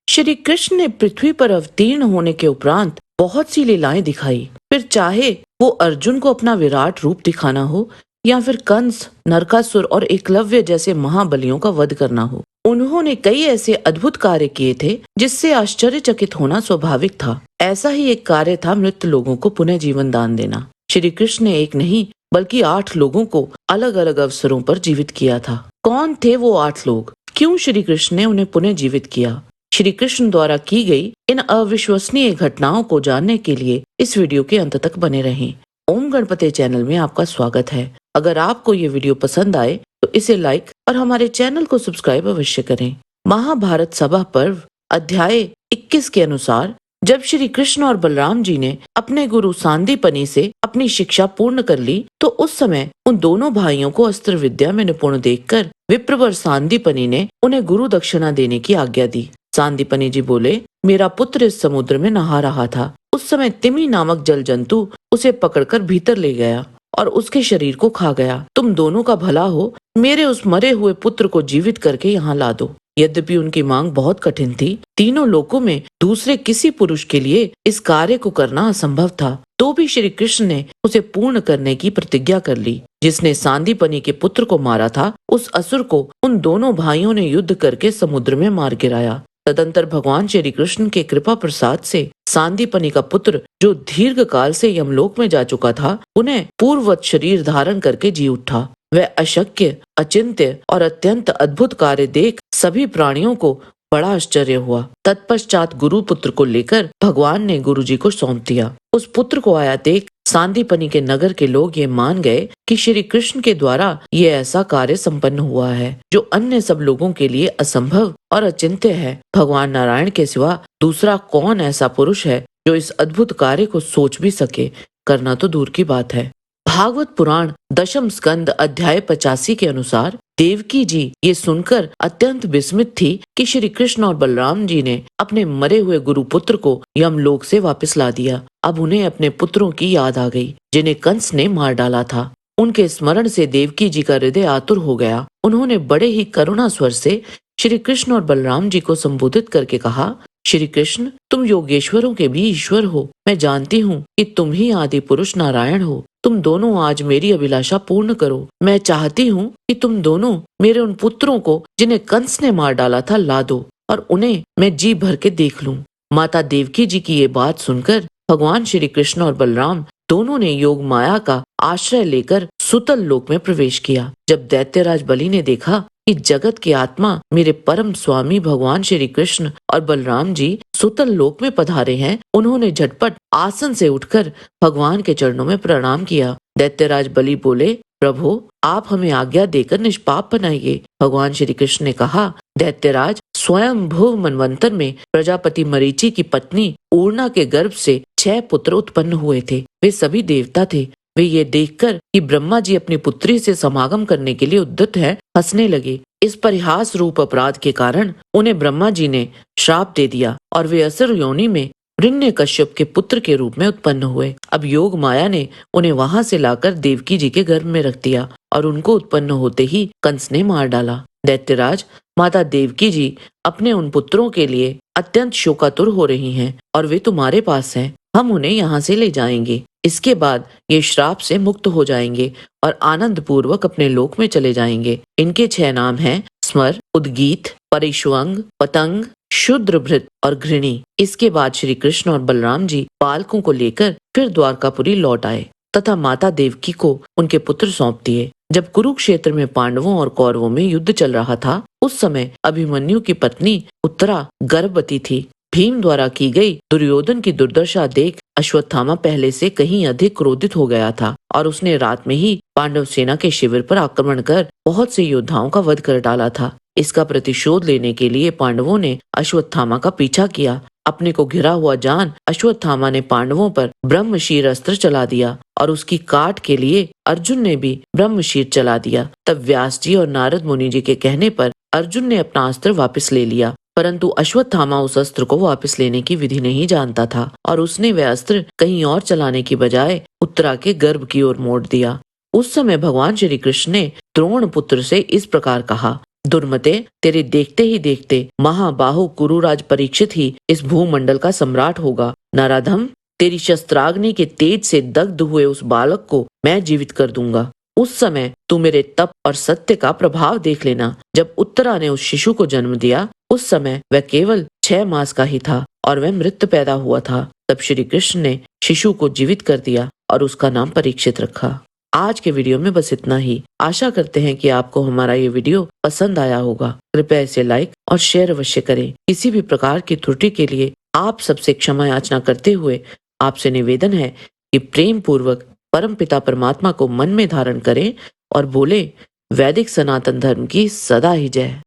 श्री कृष्ण ने पृथ्वी पर अवतीर्ण होने के उपरांत बहुत सी लीलाएं दिखाई। फिर चाहे वो अर्जुन को अपना विराट रूप दिखाना हो या फिर कंस, नरकासुर और एकलव्य जैसे महाबलियों का वध करना हो, उन्होंने कई ऐसे अद्भुत कार्य किए थे जिससे आश्चर्यचकित होना स्वाभाविक था। ऐसा ही एक कार्य था मृत लोगों को पुनः जीवन दान देना। श्री कृष्ण ने एक नहीं बल्कि 8 लोगों को अलग अलग अवसरों पर जीवित किया था। कौन थे वो 8 लोग? क्यों श्री कृष्ण ने उन्हें पुनः जीवित किया? श्री कृष्ण द्वारा की गई इन अविश्वसनीय घटनाओं को जानने के लिए इस वीडियो के अंत तक बने रहें। ओम गणपति चैनल में आपका स्वागत है। अगर आपको ये वीडियो पसंद आए तो इसे लाइक और हमारे चैनल को सब्सक्राइब अवश्य करें। महाभारत सभा पर्व अध्याय 21 के अनुसार जब श्री कृष्ण और बलराम जी ने अपने गुरु सांदीपनि से अपनी शिक्षा पूर्ण कर ली तो उस समय उन दोनों भाइयों को अस्त्र विद्या में निपुण देखकर विप्रवर सांदीपनि ने उन्हें गुरु दक्षिणा देने की आज्ञा दी। सांदीपनि जी बोले, मेरा पुत्र इस समुद्र में नहा रहा था। उस समय तिमी नामक जल जंतु उसे पकड़कर भीतर ले गया और उसके शरीर को खा गया। तुम दोनों का भला हो, मेरे उस मरे हुए पुत्र को जीवित करके यहाँ ला दो। यद्यपि उनकी मांग बहुत कठिन थी, तीनों लोकों में दूसरे किसी पुरुष के लिए इस कार्य को करना असंभव था, तो भी श्री कृष्ण ने उसे पूर्ण करने की प्रतिज्ञा कर ली। जिसने सांदीपनि के पुत्र को मारा था, उस असुर को उन दोनों भाइयों ने युद्ध करके समुद्र में मार गिराया। तदंतर भगवान श्री कृष्ण के कृपा प्रसाद से सांदीपनि का पुत्र, जो दीर्घ काल से यमलोक में जा चुका था, उन्हें पूर्ववत शरीर धारण करके जी उठा। वह अशक्य, अचिंत्य और अत्यंत अद्भुत कार्य देख सभी प्राणियों को बड़ा आश्चर्य हुआ। तत्पश्चात गुरु पुत्र को लेकर भगवान ने गुरु जी को सौंप दिया। उस पुत्र को आया देख सांदीपनि के नगर के लोग ये मान गए कि श्री कृष्ण के द्वारा ये ऐसा कार्य संपन्न हुआ है जो अन्य सब लोगों के लिए असंभव और अचिंत्य है। भगवान नारायण के सिवा दूसरा कौन ऐसा पुरुष है जो इस अद्भुत कार्य को सोच भी सके, करना तो दूर की बात है। भागवत पुराण दशम स्कंद अध्याय 85 के अनुसार देवकी जी ये सुनकर अत्यंत विस्मित थी कि श्री कृष्ण और बलराम जी ने अपने मरे हुए गुरु पुत्र को यमलोक से वापस ला दिया। अब उन्हें अपने पुत्रों की याद आ गई जिन्हें कंस ने मार डाला था। उनके स्मरण से देवकी जी का हृदय आतुर हो गया। उन्होंने बड़े ही करुणा स्वर से श्री कृष्ण और बलराम जी को संबोधित करके कहा, श्री कृष्ण, तुम योगेश्वरों के भी ईश्वर हो। मैं जानती हूँ कि तुम ही आदि पुरुष नारायण हो। तुम दोनों आज मेरी अभिलाषा पूर्ण करो। मैं चाहती हूँ कि तुम दोनों मेरे उन पुत्रों को जिन्हें कंस ने मार डाला था ला दो और उन्हें मैं जी भर के देख लूं। माता देवकी जी की ये बात सुनकर भगवान श्री कृष्ण और बलराम दोनों ने योग माया का आश्रय लेकर सुतल लोक में प्रवेश किया। जब दैत्यराज बलि ने देखा कि जगत के आत्मा मेरे परम स्वामी भगवान श्री कृष्ण और बलराम जी सुतल लोक में पधारे हैं, उन्होंने झटपट आसन से उठकर भगवान के चरणों में प्रणाम किया। दैत्यराज बलि बोले, प्रभु, आप हमें आज्ञा देकर निष्पाप बनाइए। भगवान श्री कृष्ण ने कहा, दैत्यराज, स्वयं भुव मनवंतर में प्रजापति मरीचि की पत्नी ऊर्णा के गर्भ से 6 पुत्र उत्पन्न हुए थे। वे सभी देवता थे। वे ये देखकर कि ब्रह्मा जी अपनी पुत्री से समागम करने के लिए उद्यत हैं, हंसने लगे। इस परिहास रूप अपराध के कारण उन्हें ब्रह्मा जी ने श्राप दे दिया और वे असुर योनि में हिरण्यकश्यप के पुत्र के रूप में उत्पन्न हुए। अब योग माया ने उन्हें वहां से लाकर देवकी जी के गर्भ में रख दिया और उनको उत्पन्न होते ही कंस ने मार डाला। दैत्यराज, माता देवकी जी अपने उन पुत्रों के लिए अत्यंत शोकातुर हो रही हैं और वे तुम्हारे पास हैं। हम उन्हें यहाँ से ले जाएंगे। इसके बाद ये श्राप से मुक्त हो जाएंगे और आनंद पूर्वक अपने लोक में चले जाएंगे। इनके 6 नाम हैं, स्मर, उद्गीत, परिश्वंग, पतंग, शूद्रभृत और घृणी। इसके बाद श्री कृष्ण और बलराम जी बालकों को लेकर फिर द्वारकापुरी लौट आए तथा माता देवकी को उनके पुत्र सौंप दिए। जब कुरुक्षेत्र में पांडवों और कौरवों में युद्ध चल रहा था, उस समय अभिमन्यु की पत्नी उत्तरा गर्भवती थी। भीम द्वारा की गई दुर्योधन की दुर्दशा देख अश्वत्थामा पहले से कहीं अधिक क्रोधित हो गया था और उसने रात में ही पांडव सेना के शिविर पर आक्रमण कर बहुत से योद्धाओं का वध कर डाला था। इसका प्रतिशोध लेने के लिए पांडवों ने अश्वत्थामा का पीछा किया। अपने को घिरा हुआ जान अश्वत्थामा ने पांडवों पर ब्रह्मशीर अस्त्र चला दिया और उसकी काट के लिए अर्जुन ने भी ब्रह्मशीर चला दिया। तब व्यास जी और नारद मुनि जी के कहने पर अर्जुन ने अपना अस्त्र वापस ले लिया, परंतु अश्वत्थामा उस अस्त्र को वापस लेने की विधि नहीं जानता था और उसने वह अस्त्र कहीं और चलाने की बजाय उत्तरा के गर्भ की ओर मोड़ दिया। उस समय भगवान श्री कृष्ण ने द्रोण पुत्र से इस प्रकार कहा, दुर्मते, तेरे देखते ही देखते महाबाहु कुरुराज परीक्षित ही इस भूमंडल का सम्राट होगा। नराधम, तेरी शस्त्राग्नि के तेज से दग्ध हुए उस बालक को मैं जीवित कर दूंगा। उस समय तू मेरे तप और सत्य का प्रभाव देख लेना। जब उत्तरा ने उस शिशु को जन्म दिया, उस समय वह केवल 6 मास का ही था और वह मृत पैदा हुआ था। तब श्री कृष्ण ने शिशु को जीवित कर दिया और उसका नाम परीक्षित रखा। आज के वीडियो में बस इतना ही। आशा करते हैं कि आपको हमारा ये वीडियो पसंद आया होगा। कृपया इसे लाइक और शेयर अवश्य करें। किसी भी प्रकार की त्रुटि के लिए आप सबसे क्षमा याचना करते हुए आपसे निवेदन है कि प्रेम पूर्वक परम पिता परमात्मा को मन में धारण करें और बोले, वैदिक सनातन धर्म की सदा ही जय।